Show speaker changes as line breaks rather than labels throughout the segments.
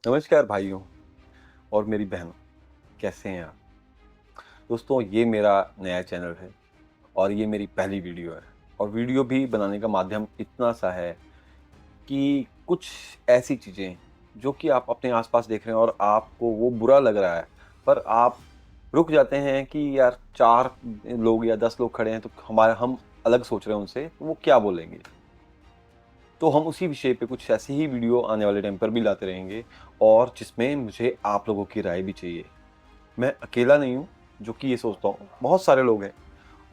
नमस्कार भाइयों और मेरी बहनों, कैसे हैं आप? दोस्तों, ये मेरा नया चैनल है और ये मेरी पहली वीडियो है। और वीडियो भी बनाने का माध्यम इतना सा है कि कुछ ऐसी चीज़ें जो कि आप अपने आसपास देख रहे हैं और आपको वो बुरा लग रहा है, पर आप रुक जाते हैं कि यार 4 लोग या 10 लोग खड़े हैं तो हम अलग सोच रहे हैं उनसे, तो वो क्या बोलेंगे? तो हम उसी विषय पे कुछ ऐसी ही वीडियो आने वाले टाइम पर भी लाते रहेंगे और जिसमें मुझे आप लोगों की राय भी चाहिए। मैं अकेला नहीं हूँ जो कि ये सोचता हूँ, बहुत सारे लोग हैं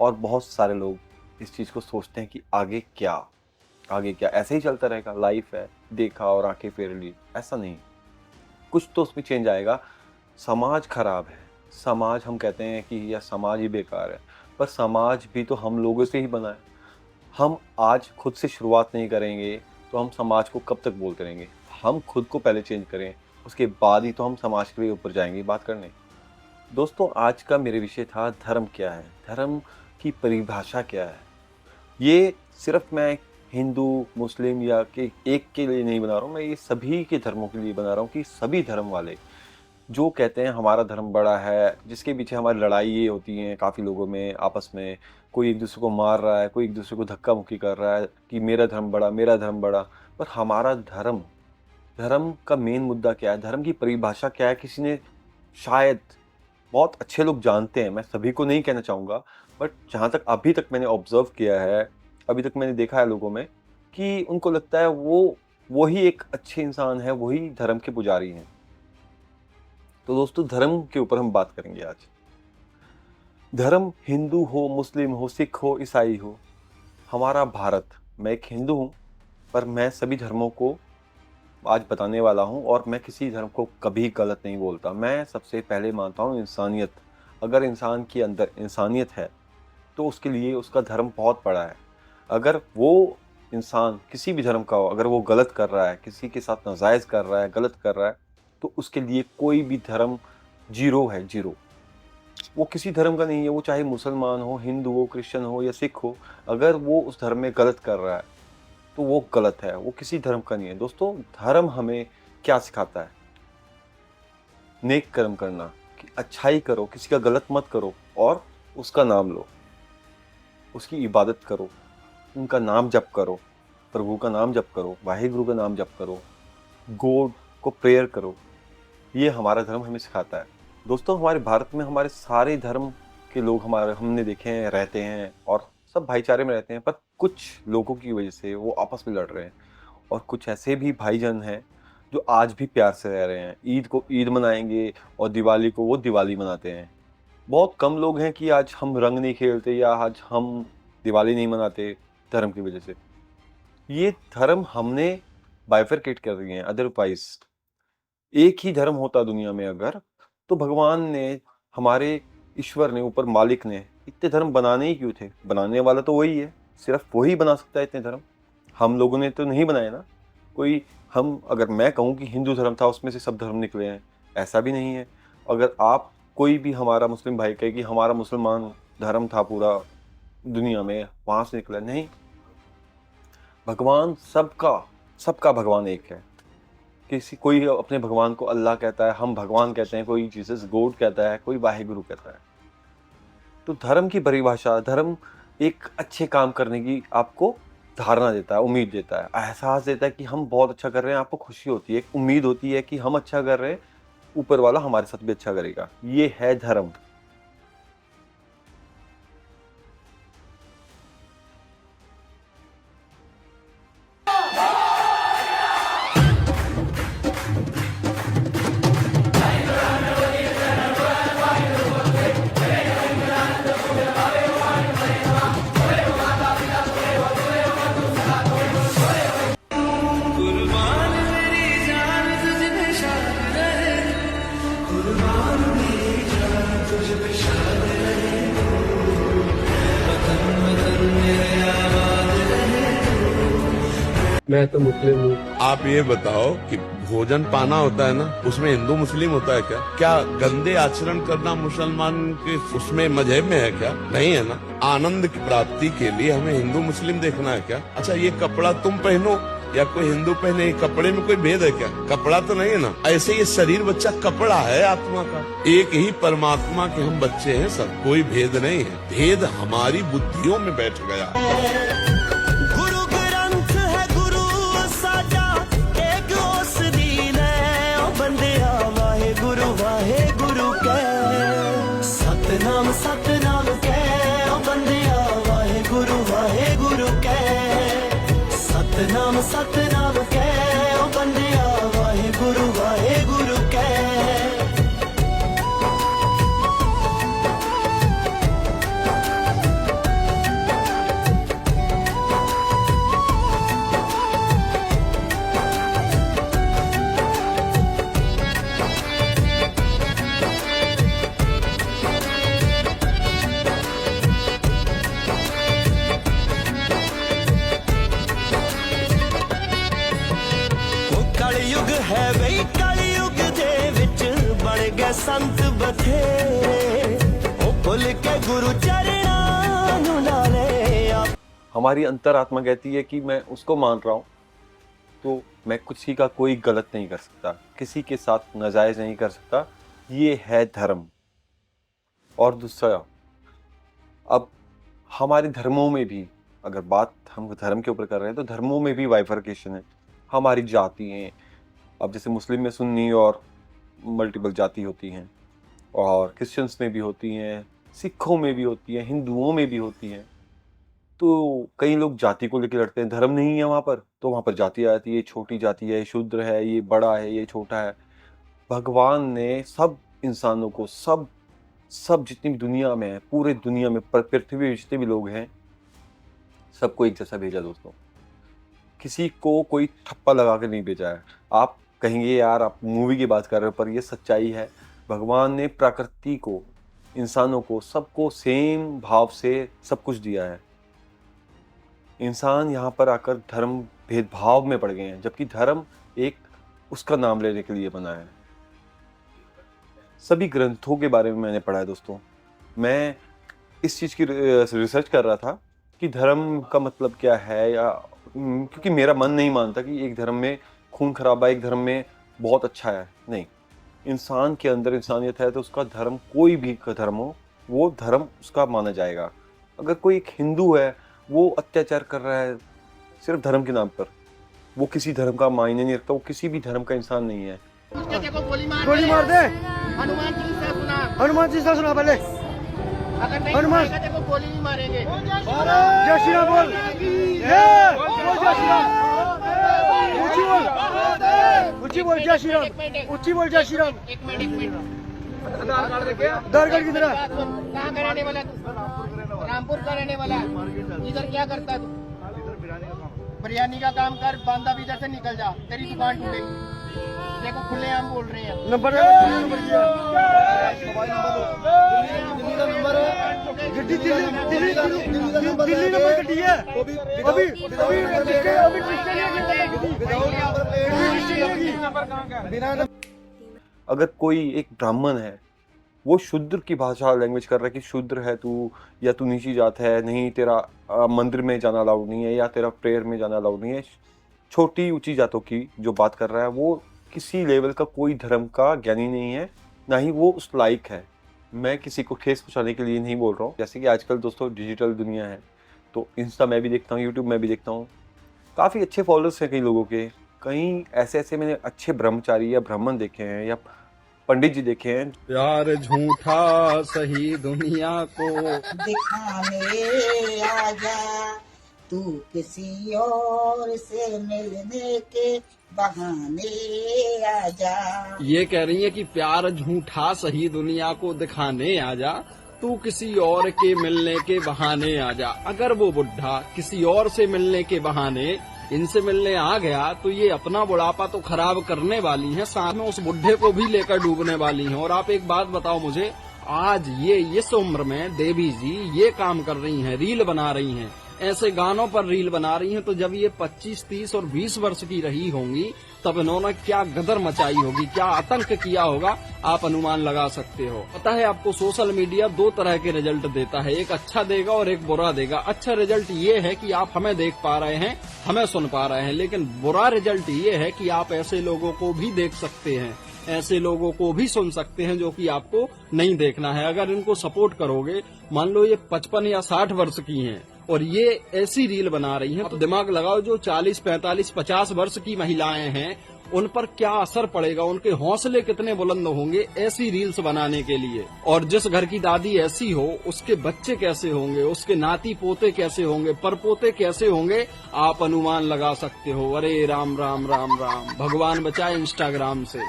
और बहुत सारे लोग इस चीज़ को सोचते हैं कि आगे क्या ऐसे ही चलता रहेगा, लाइफ है, देखा और आंखें फेर ली, ऐसा नहीं। कुछ तो उसमें चेंज आएगा। समाज खराब है, समाज हम कहते हैं कि या समाज ही बेकार है, पर समाज भी तो हम लोगों से ही बना है। हम आज खुद से शुरुआत नहीं करेंगे तो हम समाज को कब तक बोलते रहेंगे? हम खुद को पहले चेंज करें, उसके बाद ही तो हम समाज के लिए ऊपर जाएंगे बात करने। दोस्तों, आज का मेरे विषय था धर्म क्या है, धर्म की परिभाषा क्या है। ये सिर्फ मैं हिंदू मुस्लिम या कि एक के लिए नहीं बना रहा हूँ, मैं ये सभी के धर्मों के लिए बना रहा हूँ कि सभी धर्म वाले जो कहते हैं हमारा धर्म बड़ा है, जिसके पीछे हमारी लड़ाई होती हैं काफ़ी लोगों में आपस में, कोई एक दूसरे को मार रहा है, कोई एक दूसरे को धक्का मुक्की कर रहा है कि मेरा धर्म बड़ा, मेरा धर्म बड़ा। पर हमारा धर्म, धर्म का मेन मुद्दा क्या है, धर्म की परिभाषा क्या है, किसी ने शायद बहुत अच्छे लोग जानते हैं, मैं सभी को नहीं कहना चाहूँगा, बट जहाँ तक अभी तक मैंने ऑब्जर्व किया है, अभी तक मैंने देखा है लोगों में कि उनको लगता है वो ही एक अच्छे इंसान है, वही धर्म के पुजारी हैं। तो दोस्तों, धर्म के ऊपर हम बात करेंगे आज। धर्म हिंदू हो, मुस्लिम हो, सिख हो, ईसाई हो, हमारा भारत, मैं एक हिंदू हूँ, पर मैं सभी धर्मों को आज बताने वाला हूँ और मैं किसी धर्म को कभी गलत नहीं बोलता। मैं सबसे पहले मानता हूँ इंसानियत। अगर इंसान के अंदर इंसानियत है तो उसके लिए उसका धर्म बहुत बड़ा है। अगर वो इंसान किसी भी धर्म का हो, अगर वो गलत कर रहा है, किसी के साथ नाजायज़ कर रहा है, गलत कर रहा है, तो उसके लिए कोई भी धर्म ज़ीरो है, ज़ीरो। वो किसी धर्म का नहीं है, वो चाहे मुसलमान हो, हिंदू हो, क्रिश्चियन हो या सिख हो, अगर वो उस धर्म में गलत कर रहा है, तो वो गलत है, वो किसी धर्म का नहीं है। दोस्तों, धर्म हमें क्या सिखाता है? नेक कर्म करना, कि अच्छाई करो, किसी का गलत मत करो और उसका नाम लो, उसकी इबादत करो, उनका नाम जप करो, प्रभु का नाम जप करो, वाहिगुरु का नाम जप करो, गॉड को प्रेयर करो। ये हमारा धर्म हमें सिखाता है। दोस्तों, हमारे भारत में हमारे सारे धर्म के लोग हमारे हमने देखे हैं, रहते हैं और सब भाईचारे में रहते हैं, पर कुछ लोगों की वजह से वो आपस में लड़ रहे हैं और कुछ ऐसे भी भाईजान हैं जो आज भी प्यार से रह रहे हैं। ईद को ईद मनाएंगे और दिवाली को वो दिवाली मनाते हैं। बहुत कम लोग हैं कि आज हम रंग नहीं खेलते या आज हम दिवाली नहीं मनाते धर्म की वजह से। ये धर्म हमने बाइफरकेट कर दिए हैं। अदरवाइज एक ही धर्म होता दुनिया में अगर, तो भगवान ने, हमारे ईश्वर ने, ऊपर मालिक ने इतने धर्म बनाने ही क्यों थे? बनाने वाला तो वही है, सिर्फ वही बना सकता है इतने धर्म। हम लोगों ने तो नहीं बनाए ना। कोई हम अगर मैं कहूँ कि हिंदू धर्म था उसमें से सब धर्म निकले हैं, ऐसा भी नहीं है। अगर आप कोई भी हमारा मुस्लिम भाई कहे कि हमारा मुसलमान धर्म था पूरा दुनिया में, वहाँ से निकला, नहीं। भगवान सबका, सबका भगवान एक है। किसी कोई अपने भगवान को अल्लाह कहता है, हम भगवान कहते हैं, कोई जीसस गॉड कहता है, कोई वाहिगुरु कहता है। तो धर्म की परिभाषा, धर्म एक अच्छे काम करने की आपको धारणा देता है, उम्मीद देता है, एहसास देता है कि हम बहुत अच्छा कर रहे हैं, आपको खुशी होती है, एक उम्मीद होती है कि हम अच्छा कर रहे हैं, ऊपर वाला हमारे साथ भी अच्छा करेगा। ये है धर्म।
कुर्बान मेरी जान तुझ पे शान रहे, कुर्बान मेरी जान तुझ पे शान रहे, वतन वतन मेरे आबाद रहे।
मैं तो मुस्लिम हूँ।
आप ये बताओ कि भोजन पाना होता है ना, उसमें हिंदू मुस्लिम होता है क्या? क्या गंदे आचरण करना मुसलमान के उसमें मजहब में है क्या? नहीं है ना। आनंद की प्राप्ति के लिए हमें हिंदू मुस्लिम देखना है क्या? अच्छा, ये कपड़ा तुम पहनो या कोई हिंदू पहने कपड़े में कोई भेद है क्या? कपड़ा तो नहीं है ना। ऐसे ये शरीर बच्चा कपड़ा है आत्मा का। एक ही परमात्मा के हम बच्चे हैं सब, कोई भेद नहीं है। भेद हमारी बुद्धियों में बैठ गया।
गुरु ग्रंथ है गुरु साडा, एक उस दीन है ओ बंदिया वाहे गुरु कह। सतनाम सतनाम कह ओ बंदिया वाहे गुरु कह। सतनाम सतनाम कह ओ बंदिया वाहे गुरु कह। कलयुग है बई कलयुग दे विच बन गए संत बथेरे ओ भुल के गुरु चरणां नूं नाले।
हमारी अंतरात्मा कहती है कि मैं उसको मान रहा हूँ तो मैं किसी का कोई गलत नहीं कर सकता, किसी के साथ नाजायज नहीं कर सकता। ये है धर्म। और दूसरा, अब हमारे धर्मों में भी, अगर बात हम धर्म के ऊपर कर रहे हैं तो धर्मों में भी बाइफरकेशन है। हमारी जाति हैं, अब जैसे मुस्लिम में सुन्नी और मल्टीपल जाति होती हैं, और क्रिश्चियंस में भी होती हैं, सिखों में भी होती हैं, हिंदुओं में भी होती हैं। तो कई लोग जाति को लेकर लड़ते हैं, धर्म नहीं है वहाँ पर, तो वहाँ पर जाति आ जाती है, ये छोटी जाति है, शूद्र है, ये बड़ा है, ये छोटा है। भगवान ने सब इंसानों को, सब जितनी भी दुनिया में है, पूरे दुनिया में पृथ्वी में जितने भी लोग हैं, सबको एक जैसा भेजा दोस्तों। किसी को कोई ठप्पा लगा के नहीं भेजा है। आप कहेंगे यार आप मूवी की बात कर रहे हो, पर ये सच्चाई है। भगवान ने प्रकृति को, इंसानों को, सबको सेम भाव से सब कुछ दिया है। इंसान यहाँ पर आकर धर्म भेदभाव में पड़ गए हैं, जबकि धर्म एक उसका नाम लेने के लिए बना है। सभी ग्रंथों के बारे में मैंने पढ़ा है दोस्तों। मैं इस चीज़ की रिसर्च कर रहा था कि धर्म का मतलब क्या है, या क्योंकि मेरा मन नहीं मानता कि एक धर्म में खून खराबा, एक धर्म में बहुत अच्छा है। नहीं, इंसान के अंदर इंसानियत है तो उसका धर्म, कोई भी धर्म हो, वो धर्म उसका माना जाएगा। अगर कोई एक हिंदू है, वो अत्याचार कर रहा है सिर्फ धर्म के नाम पर, वो किसी धर्म का मायने नहीं रखता, वो किसी भी धर्म का इंसान नहीं है।
गोली मार दे। हनुमान जी से सुना पहले। अगर नहीं मारेगा देखो गोली नहीं मारेंगे।
जय श्री राम बोल। जय श्री राम। ऊंची बोल जय श्री राम। ऊंची बोल जय श्री राम।
एक मिनट
आधार कार्ड किधर है?
कहाँ का रहने वाला तू? रामपुर का रहने वाला। इधर क्या करता तू? बिरयानी का काम कर, बांदा भी इधर से निकल जा, तेरी दुकान टूटेगी। देखो खुलेआम बोल रहे हैं।
नंबर है, दिल्ली नंबर गड्डी है।
अगर कोई एक ब्राह्मण है, वो शूद्र की भाषा लैंग्वेज कर रहा है कि शूद्र है तू, या तू नीची जात है, नहीं तेरा मंदिर में जाना अलाउड नहीं है, या तेरा प्रेयर में जाना अलाउड नहीं है, छोटी ऊंची जातों की जो बात कर रहा है, वो किसी लेवल का कोई धर्म का ज्ञानी नहीं है, ना ही वो उस लायक है। मैं किसी को ठेस पहुंचाने के लिए नहीं बोल रहा हूँ। जैसे कि आजकल दोस्तों डिजिटल दुनिया है, तो इंस्टा मैं भी देखता हूँ, यूट्यूब में भी देखता हूँ, काफ़ी अच्छे फॉलोअर्स हैं कई लोगों के। कई ऐसे मैंने अच्छे ब्रह्मचारी या ब्राह्मण देखे हैं, या पंडित जी देखे हैं।
प्यार झूठा सही दुनिया को
दिखाने आजा, तू किसी और से मिलने के बहाने आजा।
ये कह रही है कि प्यार झूठा सही दुनिया को दिखाने आजा, तू किसी और के मिलने के बहाने आजा। अगर वो बुढ़ा किसी और से मिलने के बहाने इनसे मिलने आ गया तो ये अपना बुढ़ापा तो खराब करने वाली हैं, साथ में उस बुढ़े को भी लेकर डूबने वाली हैं। और आप एक बात बताओ मुझे, आज ये इस उम्र में देवी जी ये काम कर रही हैं, रील बना रही हैं, ऐसे गानों पर रील बना रही हैं, तो जब ये 25, 30 और 20 वर्ष की रही होंगी तब इन्होंने क्या गदर मचाई होगी, क्या आतंक किया होगा, आप अनुमान लगा सकते हो। पता है आपको, सोशल मीडिया दो तरह के रिजल्ट देता है, एक अच्छा देगा और एक बुरा देगा। अच्छा रिजल्ट ये है कि आप हमें देख पा रहे हैं, हमें सुन पा रहे हैं, लेकिन बुरा रिजल्ट ये है कि आप ऐसे लोगों को भी देख सकते हैं, ऐसे लोगों को भी सुन सकते हैं जो कि आपको नहीं देखना है। अगर इनको सपोर्ट करोगे, मान लो ये 55 या 60 वर्ष की हैं और ये ऐसी रील बना रही हैं, तो दिमाग लगाओ जो 40, 45, 50 वर्ष की महिलाएं हैं उन पर क्या असर पड़ेगा, उनके हौसले कितने बुलंद होंगे ऐसी रील्स बनाने के लिए। और जिस घर की दादी ऐसी हो उसके बच्चे कैसे होंगे, उसके नाती पोते कैसे होंगे, परपोते कैसे होंगे, आप अनुमान लगा सकते हो। अरे राम राम राम राम, भगवान बचाए इंस्टाग्राम से।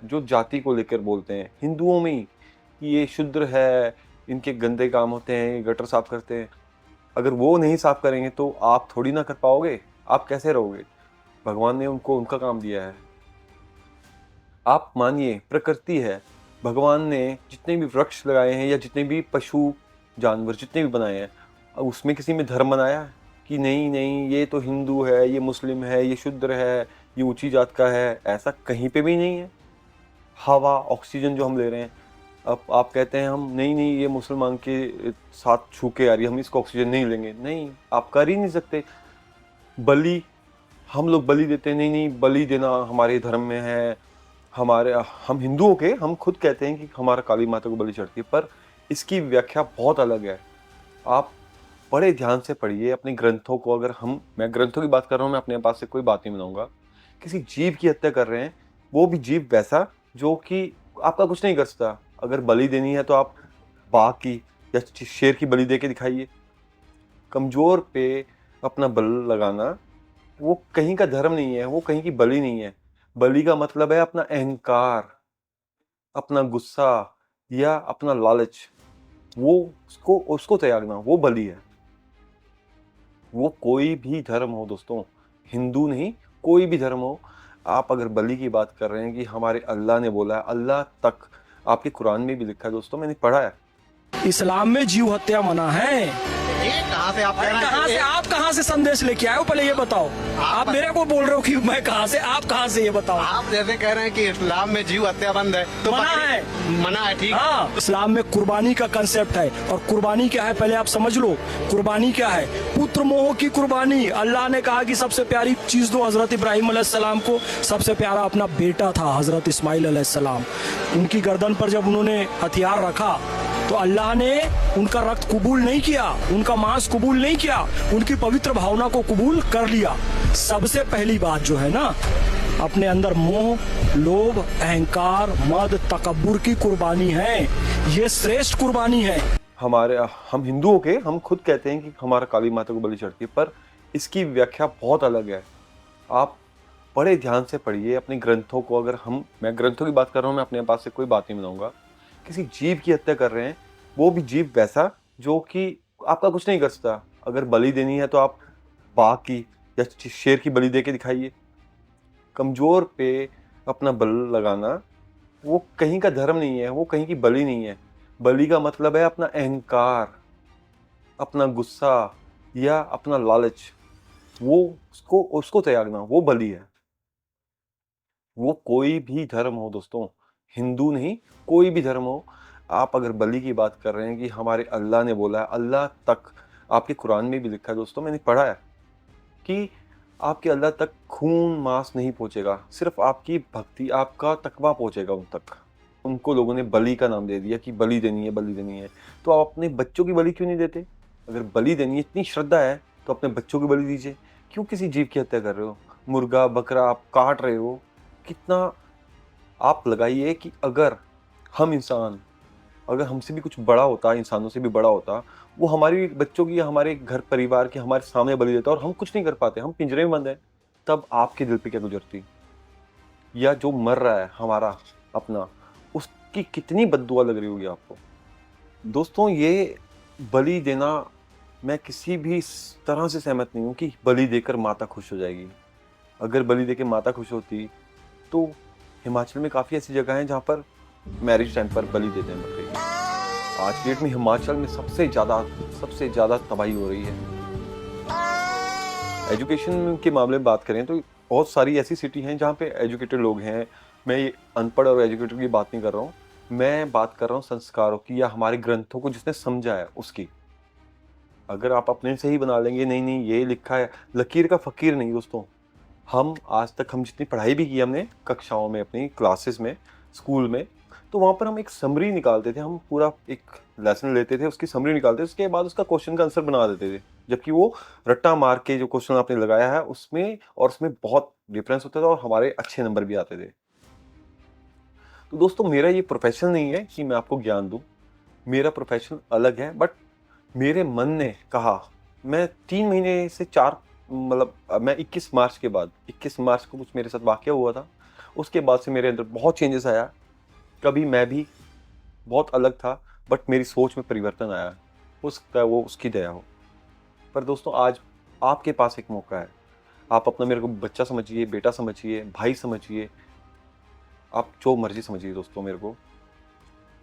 जो जाति को लेकर बोलते हैं हिंदुओं में ही कि ये शूद्र है, इनके गंदे काम होते हैं, ये गटर साफ करते हैं, अगर वो नहीं साफ करेंगे तो आप थोड़ी ना कर पाओगे, आप कैसे रहोगे? भगवान ने उनको उनका काम दिया है। आप मानिए प्रकृति है, भगवान ने जितने भी वृक्ष लगाए हैं या जितने भी पशु जानवर जितने भी बनाए हैं, उसमें किसी में धर्म बनाया है कि नहीं नहीं ये तो हिंदू है, ये मुस्लिम है, ये शूद्र है, ये ऊंची जात का है? ऐसा कहीं पे भी नहीं है। हवा ऑक्सीजन जो हम ले रहे हैं, अब आप कहते हैं हम नहीं नहीं ये मुसलमान के साथ छू के आ रही है, हम इसको ऑक्सीजन नहीं लेंगे, नहीं आप कर ही नहीं सकते। बलि हम लोग बलि देते हैं, नहीं नहीं बलि देना हमारे धर्म में है, हम हिंदुओं के हम खुद कहते हैं कि हमारा काली माता को बलि चढ़ती है, पर इसकी व्याख्या बहुत अलग है। आप बड़े ध्यान से पढ़िए अपने ग्रंथों को। अगर मैं ग्रंथों की बात कर रहा हूँ, मैं अपने पास से कोई बात नहीं बनाऊंगा। किसी जीव की हत्या कर रहे हैं, वो भी जीव वैसा जो कि आपका कुछ नहीं कर सकता। अगर बलि देनी है तो आप बाघ की या शेर की बलि दे के दिखाइए। कमजोर पे अपना बल लगाना वो कहीं का धर्म नहीं है, वो कहीं की बलि नहीं है। बलि का मतलब है अपना अहंकार, अपना गुस्सा या अपना लालच, वो उसको त्यागना, वो बलि है। वो कोई भी धर्म हो दोस्तों, हिंदू नहीं कोई भी धर्म हो, आप अगर बलि की बात कर रहे हैं कि हमारे अल्लाह ने बोला है, अल्लाह तक आपके कुरान में भी लिखा है दोस्तों, मैंने पढ़ा है।
इस्लाम में जीव हत्या मना है।
कहाँ से आप
आप कहाँ से संदेश लेके आए हो, पहले ये बताओ। आप मेरे को बोल रहे हो कि मैं कहाँ से, आप कहाँ से, ये बताओ।
आप जैसे कह रहे हैं कि इस्लाम में जीव हत्या बंद है तो मना है, ठीक।
हाँ, इस्लाम में कुर्बानी का कंसेप्ट है, और कुर्बानी क्या है पहले आप समझ लो। कुर्बानी क्या है? पुत्र मोह की कुर्बानी। अल्लाह ने कहा कि सबसे प्यारी चीज दो हजरत इब्राहिम अलैहिस्सलाम को, सबसे प्यारा अपना बेटा था हजरत इस्माइल अलैहिस्सलाम। उनकी गर्दन पर जब उन्होंने हथियार रखा तो अल्लाह ने उनका रक्त कबूल नहीं किया, उनका मांस कबूल नहीं किया, उनकी पवित्र भावना को कबूल कर लिया। सबसे पहली बात जो है ना, अपने अंदर मोह, लोभ, अहंकार, मद, तकब्बुर की कुर्बानी है। ये श्रेष्ठ कुर्बानी है।
हम हिंदुओं के हम खुद कहते हैं कि हमारा काली माता को बलि चढ़ती है, पर इसकी व्याख्या बहुत अलग है। आप बड़े ध्यान से पढ़िए अपने ग्रंथों को। अगर मैं ग्रंथों की बात कर रहा हूँ, मैं अपने पास से कोई बात नहीं बनाऊंगा। किसी जीव की हत्या कर रहे हैं, वो भी जीव वैसा जो कि आपका कुछ नहीं कर सकता। अगर बलि देनी है तो आप बाघ की या शेर की बलि दे के दिखाइए। कमजोर पे अपना बल लगाना वो कहीं का धर्म नहीं है, वो कहीं की बलि नहीं है। बलि का मतलब है अपना अहंकार, अपना गुस्सा या अपना लालच, वो उसको त्यागना, वो बलि है। वो कोई भी धर्म हो दोस्तों, हिंदू नहीं कोई भी धर्म हो, आप अगर बलि की बात कर रहे हैं कि हमारे अल्लाह ने बोला है, अल्लाह तक आपके कुरान में भी लिखा है दोस्तों, मैंने पढ़ा है कि आपके अल्लाह तक खून मांस नहीं पहुंचेगा, सिर्फ आपकी भक्ति, आपका तकवा पहुंचेगा उन तक। उनको लोगों ने बलि का नाम दे दिया कि बलि देनी है, बलि देनी है। तो आप अपने बच्चों की बलि क्यों नहीं देते? अगर बलि देनी है, इतनी श्रद्धा है, तो अपने बच्चों की बलि दीजिए। क्यों किसी जीव की हत्या कर रहे हो? मुर्गा बकरा आप काट रहे हो। कितना आप लगाइए कि अगर हम इंसान, अगर हमसे भी कुछ बड़ा होता, इंसानों से भी बड़ा होता, वो हमारी बच्चों की या हमारे घर परिवार की हमारे सामने बलि देता और हम कुछ नहीं कर पाते, हम पिंजरे में बंद हैं, तब आपके दिल पे क्या गुजरती? या जो मर रहा है हमारा अपना, उसकी कितनी बद्दुआ लग रही होगी आपको? दोस्तों, ये बलि देना, मैं किसी भी तरह से सहमत नहीं हूँ कि बलि देकर माता खुश हो जाएगी। अगर बलि देकर माता खुश होती तो हिमाचल में काफ़ी ऐसी जगह हैं जहाँ पर मैरिज टाइम पर बलि देते हैं बकरे की। आज की डेट में हिमाचल में सबसे ज़्यादा तबाही हो रही है। एजुकेशन के मामले में बात करें तो बहुत सारी ऐसी सिटी हैं जहाँ पे एजुकेटेड लोग हैं। मैं ये अनपढ़ और एजुकेटेड की बात नहीं कर रहा हूँ, मैं बात कर रहा हूँ संस्कारों की या हमारे ग्रंथों को जिसने समझा है उसकी। अगर आप अपने से ही बना लेंगे नहीं नहीं ये लिखा है, लकीर का फ़कीर नहीं दोस्तों। हम आज तक हम जितनी पढ़ाई भी की हमने कक्षाओं में, अपनी क्लासेस में, स्कूल में, तो वहाँ पर हम एक समरी निकालते थे, हम पूरा एक लेसन लेते थे, उसकी समरी निकालते थे, उसके बाद उसका क्वेश्चन का आंसर बना देते थे। जबकि वो रट्टा मार के जो क्वेश्चन आपने लगाया है उसमें और उसमें बहुत डिफरेंस होता था और हमारे अच्छे नंबर भी आते थे। तो दोस्तों मेरा ये प्रोफेशन नहीं है कि मैं आपको ज्ञान दूँ, मेरा प्रोफेशन अलग है। बट मेरे मन ने कहा, मैं 3 महीने से 4 मतलब मैं 21 मार्च के बाद 21 मार्च को कुछ मेरे साथ वाक़या हुआ था। उसके बाद से मेरे अंदर बहुत चेंजेस आया। कभी मैं भी बहुत अलग था बट मेरी सोच में परिवर्तन आया। हो सकता है वो उसकी दया हो। पर दोस्तों आज आपके पास एक मौका है। आप अपना मेरे को बच्चा समझिए, बेटा समझिए, भाई समझिए, आप जो मर्ज़ी समझिए दोस्तों मेरे को।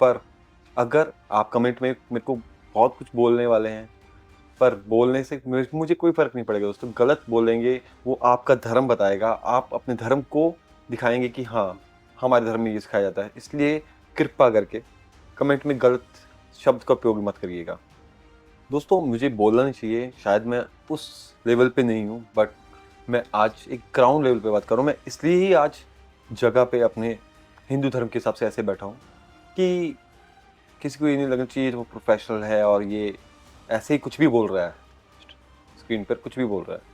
पर अगर आप कमेंट में मेरे को बहुत कुछ बोलने वाले हैं, पर बोलने से मुझे कोई फ़र्क नहीं पड़ेगा दोस्तों। गलत बोलेंगे वो आपका धर्म बताएगा, आप अपने धर्म को दिखाएंगे कि हाँ हमारे धर्म में ये सिखाया जाता है। इसलिए कृपा करके कमेंट में गलत शब्द का उपयोग मत करिएगा दोस्तों। मुझे बोलना नहीं चाहिए, शायद मैं उस लेवल पे नहीं हूँ, बट मैं आज एक ग्राउंड लेवल पे बात कर रहा हूँ। मैं इसलिए ही आज जगह पे अपने हिंदू धर्म के हिसाब से ऐसे बैठा हूँ कि किसी को ये नहीं लगना चाहिए वो प्रोफेशनल है और ये ऐसे ही कुछ भी बोल रहा है, स्क्रीन पर कुछ भी बोल रहा है।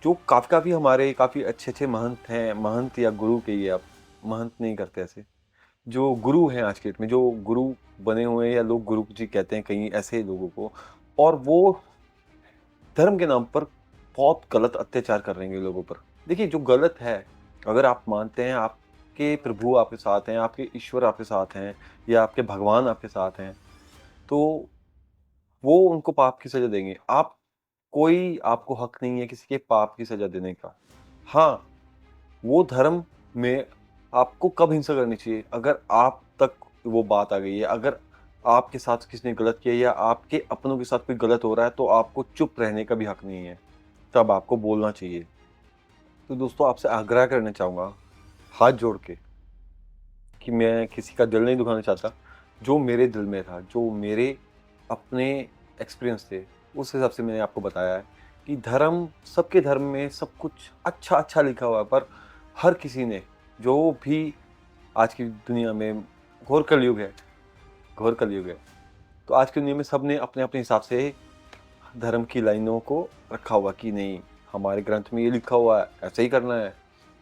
जो काफ़ी हमारे काफ़ी अच्छे महंत हैं, महंत या गुरु कहिए आप, महंत नहीं करते ऐसे, जो गुरु हैं आज के डेट में, जो गुरु बने हुए हैं या लोग गुरु जी कहते हैं कहीं ऐसे लोगों को, और वो धर्म के नाम पर बहुत गलत अत्याचार कर रहे हैं लोगों पर। देखिए जो गलत है, अगर आप मानते हैं आपके प्रभु आपके साथ हैं, आपके ईश्वर आपके साथ हैं या आपके भगवान आपके साथ हैं, तो वो उनको पाप की सज़ा देंगे। आपको हक नहीं है किसी के पाप की सज़ा देने का। हाँ, वो धर्म में आपको कब हिंसा करनी चाहिए, अगर आप तक वो बात आ गई है, अगर आपके साथ किसी ने गलत किया या आपके अपनों के साथ कोई गलत हो रहा है, तो आपको चुप रहने का भी हक नहीं है, तब आपको बोलना चाहिए। तो दोस्तों आपसे आग्रह करना चाहूँगा हाथ जोड़ के कि मैं किसी का दिल नहीं दुखाना चाहता। जो मेरे दिल में था, जो मेरे अपने एक्सपीरियंस थे, उस हिसाब से मैंने आपको बताया है कि धर्म, सबके धर्म में सब कुछ अच्छा लिखा हुआ है, पर हर किसी ने, जो भी आज की दुनिया में घोर कलयुग है, तो आज की दुनिया में सब ने अपने हिसाब से धर्म की लाइनों को रखा हुआ कि नहीं हमारे ग्रंथ में ये लिखा हुआ है, ऐसा ही करना है,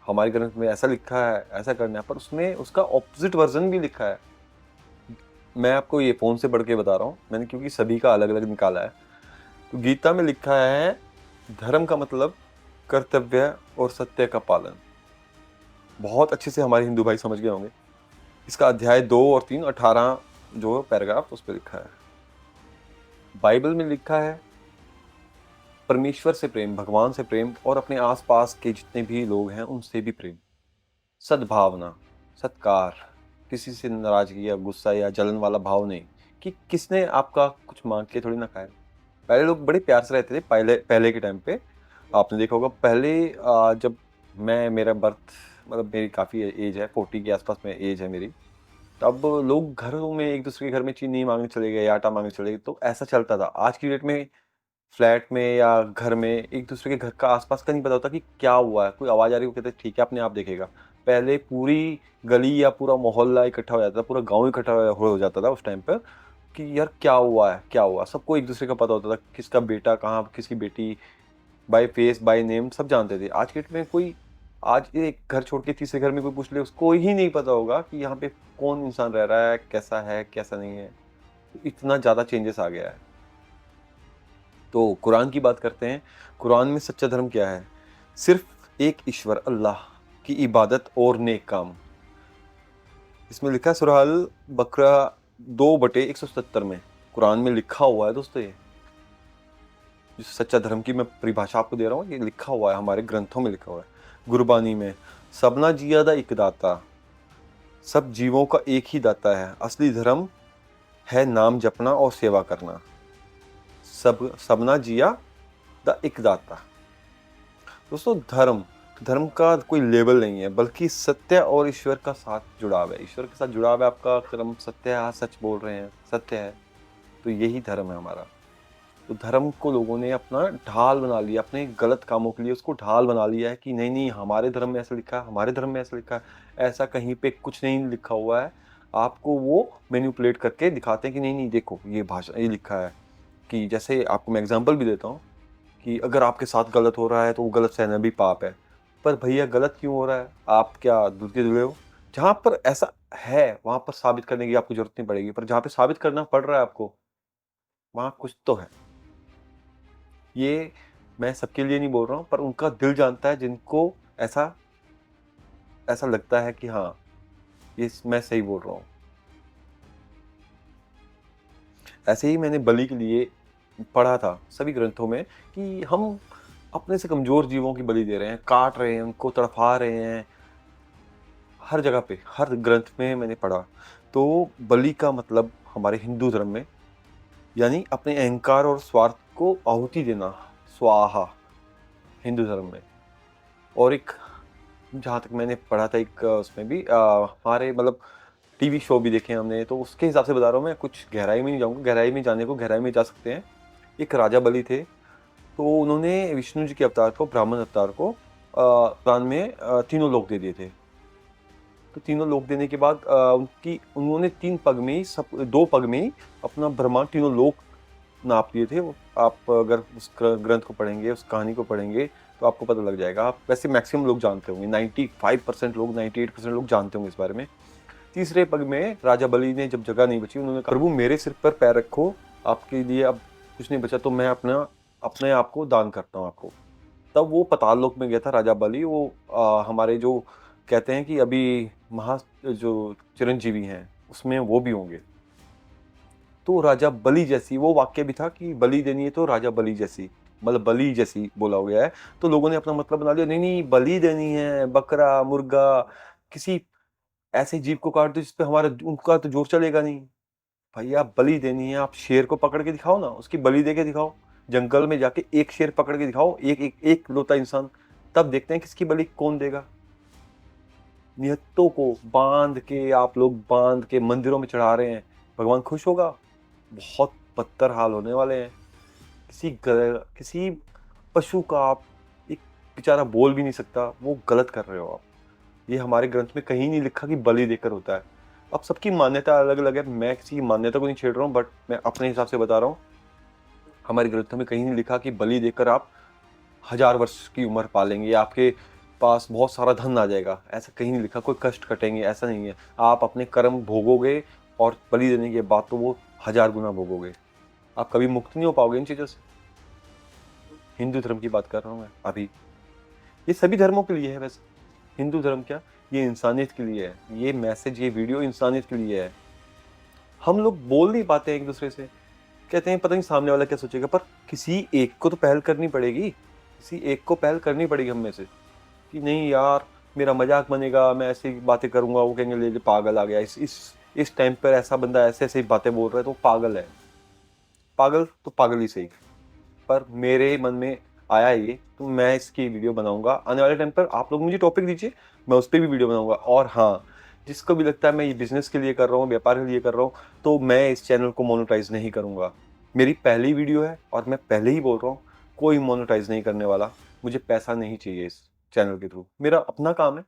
हमारे ग्रंथ में ऐसा लिखा है, ऐसा करना है, पर उसमें उसका ऑपोजिट वर्जन भी लिखा है। मैं आपको ये फ़ोन से पढ़ के बता रहा हूँ मैंने, क्योंकि सभी का अलग अलग निकाला है। तो गीता में लिखा है धर्म का मतलब कर्तव्य और सत्य का पालन। बहुत अच्छे से हमारे हिंदू भाई समझ गए होंगे। इसका अध्याय 2 और 3 18 जो पैराग्राफ उस पर लिखा है। बाइबल में लिखा है परमेश्वर से प्रेम, भगवान से प्रेम और अपने आसपास के जितने भी लोग हैं उनसे भी प्रेम, सद्भावना, सत्कार, किसी से नाराजगी या गुस्सा या जलन वाला भाव नहीं कि किसने आपका कुछ मांग के थोड़ी ना खाए। पहले लोग बड़े प्यार से रहते थे, पहले के टाइम पे आपने देखा होगा। पहले जब मेरा बर्थ मतलब मेरी काफ़ी एज है, 40 के आसपास में एज है मेरी, तब लोग घरों में एक दूसरे के घर में चीनी मांगने चले गए या आटा मांगने चले गए, तो ऐसा चलता था। आज की डेट में फ्लैट में या घर में एक दूसरे के घर का आसपास का नहीं पता होता कि क्या हुआ है, कोई आवाज़ आ रही है, वो कहते ठीक है अपने आप देखेगा। पहले पूरी गली या पूरा मोहल्ला इकट्ठा हो जाता था, पूरा गांव इकट्ठा हो जाता था उस टाइम पर कि यार क्या हुआ। सबको एक दूसरे का पता होता था, किसका बेटा कहाँ, किसकी बेटी, बाय फेस बाय नेम सब जानते थे। आज के डेट में कोई, आज एक घर छोड़ के तीसरे घर में कोई पूछ ले, उसको ही नहीं पता होगा कि यहाँ पे कौन इंसान रह रहा है, कैसा नहीं है। इतना ज़्यादा चेंजेस आ गया है। तो कुरान की बात करते हैं। कुरान में सच्चा धर्म क्या है? सिर्फ एक ईश्वर अल्लाह की इबादत और नेक काम। इसमें लिखा है सूरह अल बकरा 2/170 में कुरान में लिखा हुआ है दोस्तों। ये जो सच्चा धर्म की मैं परिभाषा आपको दे रहा हूँ, ये लिखा हुआ है, हमारे ग्रंथों में लिखा हुआ है। गुरबानी में सबना जिया दा एक दाता, सब जीवों का एक ही दाता है, असली धर्म है नाम जपना और सेवा करना। सबना जिया द इकदाता। दोस्तों धर्म का कोई लेबल नहीं है, बल्कि सत्य और ईश्वर का साथ जुड़ाव है। ईश्वर के साथ जुड़ाव है आपका, कर्म सत्य है, आप सच बोल रहे हैं, सत्य है, तो यही धर्म है हमारा। तो धर्म को लोगों ने अपना ढाल बना लिया, अपने गलत कामों के लिए उसको ढाल बना लिया है कि नहीं हमारे धर्म में ऐसा लिखा है, हमारे धर्म में ऐसा लिखा है। ऐसा कहीं पे कुछ नहीं लिखा हुआ है। आपको वो मैनिपुलेट करके दिखाते हैं कि नहीं देखो ये भाषा ये लिखा है। कि जैसे आपको मैं एग्जांपल भी देता हूँ कि अगर आपके साथ गलत हो रहा है तो वो गलत सहना भी पाप है। पर भैया गलत क्यों हो रहा है? आप क्या दूध के धुले हो? जहाँ पर ऐसा है वहाँ पर साबित करने की आपको जरूरत नहीं पड़ेगी, पर जहाँ पे साबित करना पड़ रहा है आपको, वहाँ कुछ तो है। ये मैं सबके लिए नहीं बोल रहा हूँ, पर उनका दिल जानता है जिनको ऐसा लगता है कि हाँ ये मैं सही बोल रहा हूँ। ऐसे ही मैंने बलि के लिए पढ़ा था सभी ग्रंथों में कि हम अपने से कमजोर जीवों की बलि दे रहे हैं, काट रहे हैं, उनको तड़फा रहे हैं। हर जगह पे, हर ग्रंथ में मैंने पढ़ा। तो बलि का मतलब हमारे हिंदू धर्म में यानी अपने अहंकार और स्वार्थ को आहुति देना, स्वाहा, हिंदू धर्म में। और एक जहाँ तक मैंने पढ़ा था एक उसमें भी हमारे मतलब टीवी शो भी देखे हमने, तो उसके हिसाब से बता रहा हूँ मैं, कुछ गहराई में नहीं जाऊँगा। गहराई में जाने को गहराई में जा सकते हैं। एक राजा बलि थे, तो उन्होंने विष्णु जी के अवतार को, ब्राह्मण अवतार को पुराण में तीनों लोक दे दिए थे। तो तीनों लोक देने के बाद उन्होंने 3 पग में ही 2 पग में ही अपना ब्रह्मांड तीनों लोक नाप लिए थे। आप अगर उस ग्रंथ को पढ़ेंगे, उस कहानी को पढ़ेंगे तो आपको पता लग जाएगा। आप वैसे मैक्सिमम लोग जानते होंगे, 95% लोग, 98% लोग जानते होंगे इस बारे में। तीसरे पग में राजा बलि ने जब जगह नहीं बची, उन्होंने कहा प्रभु मेरे सिर पर पैर रखो, आपके लिए अब कुछ नहीं बचा तो मैं अपने आप को दान करता हूँ आपको। तब वो पाताल लोक में गया था राजा बलि। वो हमारे जो कहते हैं कि अभी जो चिरंजीवी हैं उसमें वो भी होंगे। तो राजा बलि जैसी, वो वाक्य भी था कि बलि देनी है तो राजा बलि जैसी, मतलब बलि जैसी बोला गया है। तो लोगों ने अपना मतलब बना लिया, नहीं बलि देनी है, बकरा, मुर्गा, किसी ऐसे जीव को काट दो जिसपे उनका तो जोर चलेगा नहीं। भैया बलि देनी है, आप शेर को पकड़ के दिखाओ ना, उसकी बलि दे के दिखाओ। जंगल में जाके एक शेर पकड़ के दिखाओ, एक लोता इंसान, तब देखते हैं किसकी बलि कौन देगा। निहत्तों को आप लोग बांध के मंदिरों में चढ़ा रहे हैं, भगवान खुश होगा? बहुत बदतर हाल होने वाले हैं। किसी पशु का आप एक बेचारा बोल भी नहीं सकता, वो गलत कर रहे हो आप। ये हमारे ग्रंथ में कहीं नहीं लिखा कि बलि देकर होता है। अब सबकी मान्यता अलग अलग है, मैं किसी की मान्यता को नहीं छेड़ रहा हूँ, बट मैं अपने हिसाब से बता रहा हूँ। हमारे ग्रंथों में कहीं नहीं लिखा कि बलि देकर आप 1000 वर्ष की उम्र पालेंगे, आपके पास बहुत सारा धन आ जाएगा, ऐसा कहीं नहीं लिखा। कोई कष्ट कटेंगे, ऐसा नहीं है। आप अपने कर्म भोगोगे और बलि देने के बाद तो वो 1000 गुना भोगोगे। आप कभी मुक्त नहीं हो पाओगे इन चीज़ों से। हिंदू धर्म की बात कर रहा हूँ मैं अभी। ये सभी धर्मों के लिए है वैसे, हिंदू धर्म क्या, ये इंसानियत के लिए है। ये मैसेज, ये वीडियो इंसानियत के लिए है। हम लोग बोल नहीं पाते एक दूसरे से, कहते हैं पता नहीं सामने वाला क्या सोचेगा, पर किसी एक को तो पहल करनी पड़ेगी। किसी एक को पहल करनी पड़ेगी हम में से कि नहीं यार मेरा मजाक बनेगा, मैं ऐसी बातें करूंगा, वो कहेंगे ले पागल आ गया, इस टाइम पर ऐसा बंदा ऐसे बातें बोल रहा है तो पागल है। पागल तो पागल ही सही, पर मेरे मन में आया ये तो मैं इसकी वीडियो बनाऊंगा। आने वाले टाइम पर आप लोग मुझे टॉपिक दीजिए, मैं उस पर भी वीडियो बनाऊंगा। और हाँ, जिसको भी लगता है मैं ये बिजनेस के लिए कर रहा हूँ, व्यापार के लिए कर रहा हूँ, तो मैं इस चैनल को मोनेटाइज नहीं करूँगा। मेरी पहली वीडियो है और मैं पहले ही बोल रहा हूँ, कोई मोनेटाइज नहीं करने वाला। मुझे पैसा नहीं चाहिए इस चैनल के थ्रू। मेरा अपना काम है,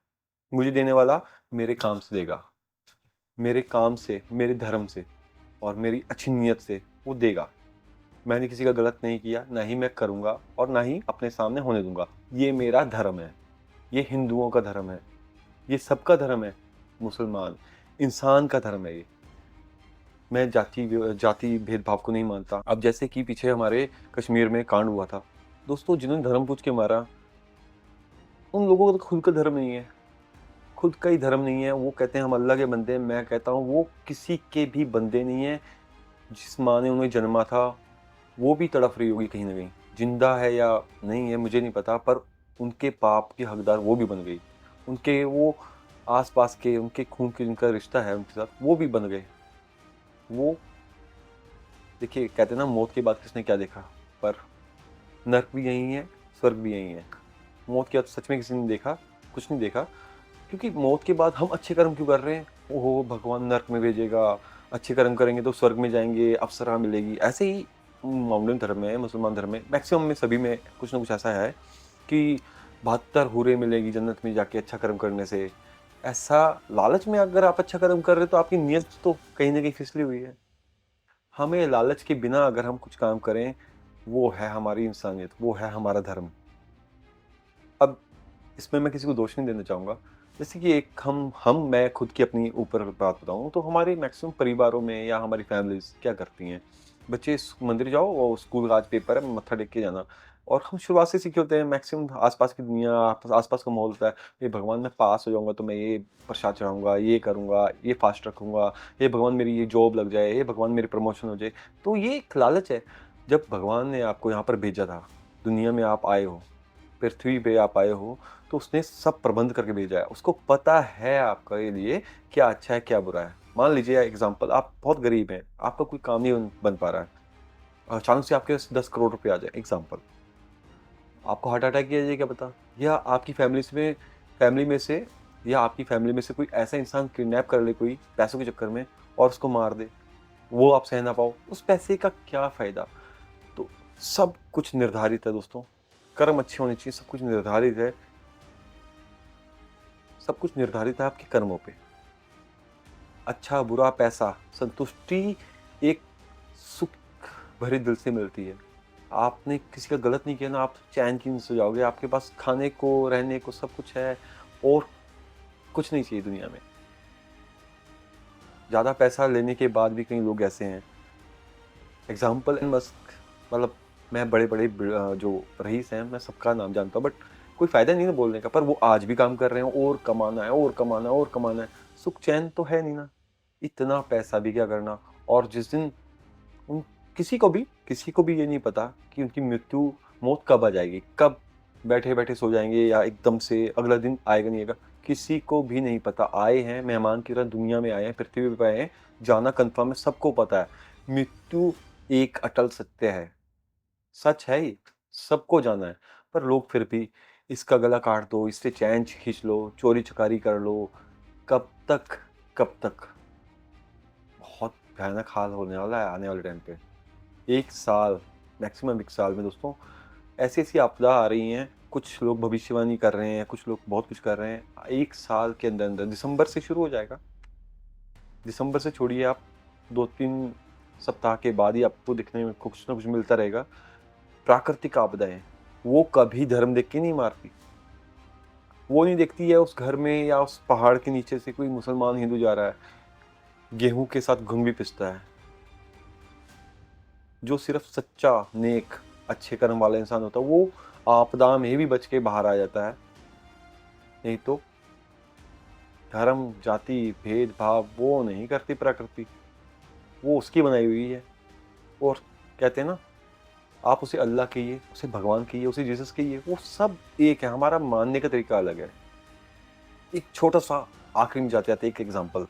मुझे देने वाला मेरे काम से देगा, मेरे काम से, मेरे धर्म से और मेरी अच्छी नीयत से वो देगा। मैंने किसी का गलत नहीं किया, ना ही मैं करूँगा और ना ही अपने सामने होने दूंगा। ये मेरा धर्म है, ये हिंदुओं का धर्म है, ये सबका धर्म है। मुसलमान, इंसान का धर्म है ये। मैं जाति भेदभाव को नहीं मानता। अब जैसे कि पीछे हमारे कश्मीर में कांड हुआ था, दोस्तों जिन्होंने धर्म पूछ के मारा, उन लोगों का तो खुद का धर्म नहीं है, खुद का ही धर्म नहीं है। वो कहते हैं हम अल्लाह के बंदे हैं। मैं कहता हूँ वो किसी के भी बंदे नहीं है। जिस माँ ने उन्हें जन्मा था वो भी तड़फ रही होगी कहीं ना कहीं, जिंदा है या नहीं है मुझे नहीं पता, पर उनके पाप के हकदार वो भी बन गई। उनके वो आसपास के, उनके खून के जिनका रिश्ता है उनके साथ, वो भी बन गए। वो देखिए कहते हैं ना मौत के बाद किसने क्या देखा, पर नर्क भी यहीं है, स्वर्ग भी यहीं है। मौत के बाद सच में किसी ने देखा? कुछ नहीं देखा, क्योंकि मौत के बाद हम अच्छे कर्म क्यों कर रहे हैं? ओहो भगवान नर्क में भेजेगा, अच्छे कर्म करेंगे तो स्वर्ग में जाएंगे, अप्सरा मिलेगी। ऐसे ही मोमेडन धर्म में, मुसलमान धर्म में, मैक्सिमम में सभी में कुछ ना कुछ ऐसा है कि 72 हूरें मिलेगी जन्नत में जाके अच्छा कर्म करने से। ऐसा लालच में अगर आप अच्छा कर्म कर रहे हो तो आपकी नीयत तो कहीं ना कहीं फिसली हुई है। हमें लालच के बिना अगर हम कुछ काम करें, वो है हमारी इंसानियत, वो है हमारा धर्म। अब इसमें मैं किसी को दोष नहीं देना चाहूँगा। जैसे कि एक मैं खुद की अपनी ऊपर बात बताऊँ तो हमारे मैक्सिमम परिवारों में या हमारी फैमिलीज़ क्या करती हैं, बच्चे मंदिर जाओ और स्कूल का आज पेपर है, मत्था टेक के जाना। और हम शुरुआत से सीखे होते हैं, मैक्सिमम आस-पास की दुनिया, आस-पास का माहौल होता है, ये भगवान मैं पास हो जाऊँगा तो मैं ये प्रसाद चढ़ाऊँगा, ये करूँगा, ये फास्ट रखूँगा, हे भगवान मेरी ये जॉब लग जाए, हे भगवान मेरी प्रमोशन हो जाए। तो ये एक लालच है। जब भगवान ने आपको यहाँ पर भेजा था, दुनिया में आप आए हो, पृथ्वी पे आप आए हो, तो उसने सब प्रबंध करके भेजा है। उसको पता है आपके लिए क्या अच्छा है, क्या बुरा है। मान लीजिए एग्ज़ाम्पल, आप बहुत गरीब हैं, आपका कोई काम नहीं बन पा रहा है। अचानक से आपके पास 10 करोड़ रुपए आ जाए एग्ज़ाम्पल। आपको हार्ट अटैक ही आ जाए क्या पता? या आपकी फैमिली में से कोई ऐसा इंसान किडनैप कर ले कोई पैसों के चक्कर में और उसको मार दे। वो आप सह ना पाओ, उस पैसे का क्या फ़ायदा? तो सब कुछ निर्धारित है दोस्तों। कर्म अच्छे होने चाहिए, सब कुछ निर्धारित है। सब कुछ निर्धारित है आपके कर्मों पे। अच्छा, बुरा, पैसा, संतुष्टि एक सुख भरे दिल से मिलती है। आपने किसी का गलत नहीं किया ना, आप चैन की नींद सो जाओगे। आपके पास खाने को, रहने को सब कुछ है और कुछ नहीं चाहिए दुनिया में। ज़्यादा पैसा लेने के बाद भी कई लोग ऐसे हैं। एग्ज़ाम्पल एलन मस्क, मतलब मैं बड़े-बड़े जो रईस हैं, मैं सबका नाम जानता हूँ, बट कोई फ़ायदा नहीं है बोलने का, पर वो आज भी काम कर रहे हैं और कमाना है और कमाना है और कमाना है। सुख चैन तो है नहीं ना, इतना पैसा भी क्या करना। और जिस दिन उन किसी को भी ये नहीं पता कि उनकी मौत कब आ जाएगी, कब बैठे-बैठे सो जाएँगे या एकदम से अगला दिन आएगा नहीं आएगा, किसी को भी नहीं पता। आए हैं मेहमान की तरह, दुनिया में आए हैं, पृथ्वी पे आए हैं, जाना कन्फर्म है, सबको पता है। मृत्यु एक अटल सत्य है, सच है ये, सबको जाना है। पर लोग फिर भी इसका गला काट दो, इससे चैन खींच लो, चोरी-चकारी कर लो, कब तक, कब तक? बहुत भयानक हाल होने वाला है आने वाले टाइम पे। 1 साल, मैक्सिमम 1 साल में दोस्तों ऐसी-ऐसी आपदा आ रही हैं, कुछ लोग भविष्यवाणी कर रहे हैं, कुछ लोग बहुत कुछ कर रहे हैं। 1 साल के अंदर-अंदर दिसंबर से शुरू हो जाएगा। दिसंबर से छोड़िए आप, 2-3 सप्ताह के बाद ही आपको दिखने में कुछ ना कुछ मिलता रहेगा। प्राकृतिक आपदाएँ, वो कभी धर्म देख के नहीं मारती। वो नहीं देखती है उस घर में या उस पहाड़ के नीचे से कोई मुसलमान हिंदू जा रहा है, गेहूँ के साथ घुन भी पिसता है। जो सिर्फ सच्चा, नेक, अच्छे कर्म वाला इंसान होता है, वो आपदा में भी बच के बाहर आ जाता है। नहीं तो धर्म, जाति, भेदभाव वो नहीं करती प्रकृति, वो उसकी बनाई हुई है। और कहते हैं ना, आप उसे अल्लाह कहिए, उसे भगवान कहिए, उसे जीसस कहिए, वो सब एक है, हमारा मानने का तरीका अलग है। एक छोटा-सा आखिरी में जाते-जाते एक एग्ज़ाम्पल,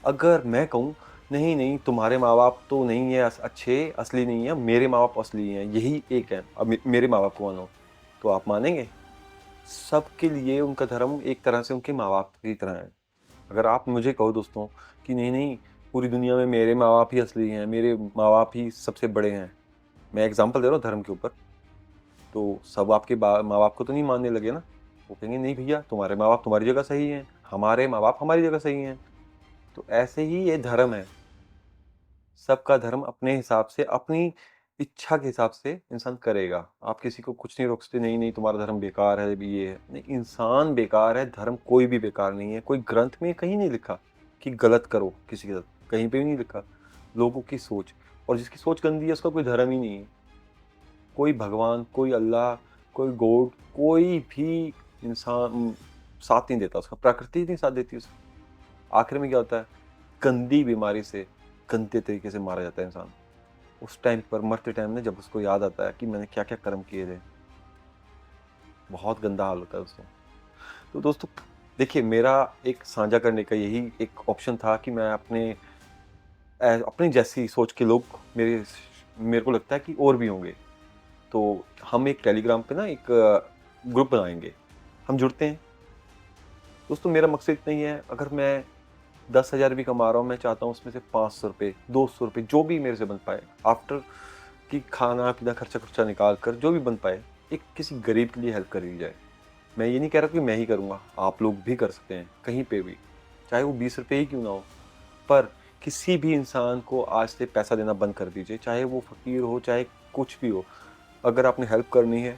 अगर मैं कहूँ नहीं, नहीं तुम्हारे माँ-बाप तो नहीं है अच्छे, असली नहीं है, मेरे माँ-बाप असली हैं, यही एक है, अब मेरे माँ-बाप को मानो, तो आप मानेंगे? सबके लिए उनका धर्म एक तरह से उनके माँ-बाप की तरह है। अगर आप मुझे कहो दोस्तों कि नहीं, नहीं पूरी दुनिया में मेरे माँ-बाप ही असली हैं, मेरे माँ-बाप ही सबसे बड़े हैं, मैं एग्ज़ाम्पल दे रहा हूँ धर्म के ऊपर, तो सब आपके माँ-बाप को तो नहीं मानने लगे ना? वो कहेंगे नहीं भैया, तुम्हारे माँ-बाप तुम्हारी जगह सही हैं, हमारे माँ-बाप हमारी जगह सही हैं। तो ऐसे ही ये धर्म है। सबका धर्म अपने हिसाब से, अपनी इच्छा के हिसाब से इंसान करेगा। आप किसी को कुछ नहीं रोक सकते, नहीं, नहीं तुम्हारा धर्म बेकार है, ये है। नहीं, इंसान बेकार है, धर्म कोई भी बेकार नहीं है। कोई ग्रंथ में कहीं नहीं लिखा कि गलत करो किसी के साथ, कहीं पे भी नहीं लिखा। लोगों की सोच, और जिसकी सोच गंदी है उसका कोई धर्म ही नहीं है। कोई भगवान, कोई अल्लाह, कोई गॉड, कोई भी इंसान साथ नहीं देता उसका, प्रकृति नहीं साथ देती उसका। आखिर में क्या होता है? गंदी बीमारी से गंदे तरीके से मारा जाता है इंसान। उस टाइम पर मरते टाइम में जब उसको याद आता है कि मैंने क्या-क्या कर्म किए थे, बहुत गंदा हाल होता है दोस्तों। तो दोस्तों देखिए, मेरा एक साझा करने का यही एक ऑप्शन था कि मैं अपनी जैसी सोच के लोग मेरे को लगता है कि और भी होंगे। तो हम एक टेलीग्राम पे ना एक ग्रुप बनाएंगे, हम जुड़ते हैं। दोस्तों मेरा मकसद इतना ही है, अगर मैं 10,000 भी कमा रहा हूँ, मैं चाहता हूँ उसमें से 500 रुपये 200 रुपये जो भी मेरे से बन पाए, आफ्टर कि खाना पीना खर्चा निकाल कर जो भी बन पाए, एक किसी गरीब के लिए हेल्प कर दी जाए। मैं ये नहीं कह रहा कि मैं ही करूँगा, आप लोग भी कर सकते हैं कहीं पे भी, चाहे वो 20 रुपये ही क्यों ना हो, पर किसी भी इंसान को आज से पैसा देना बंद कर दीजिए, चाहे वो फ़कीर हो चाहे कुछ भी हो। अगर आपने हेल्प करनी है,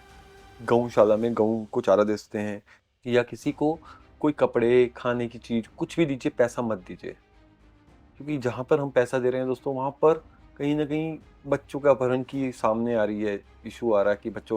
गौशाला में गऊ को चारा दे सकते हैं, या किसी को कोई कपड़े खाने की चीज़ कुछ भी दीजिए, पैसा मत दीजिए। क्योंकि जहाँ पर हम पैसा दे रहे हैं दोस्तों, वहाँ पर कहीं ना कहीं बच्चों का अपहरण की सामने आ रही है, इशू आ रहा है कि बच्चों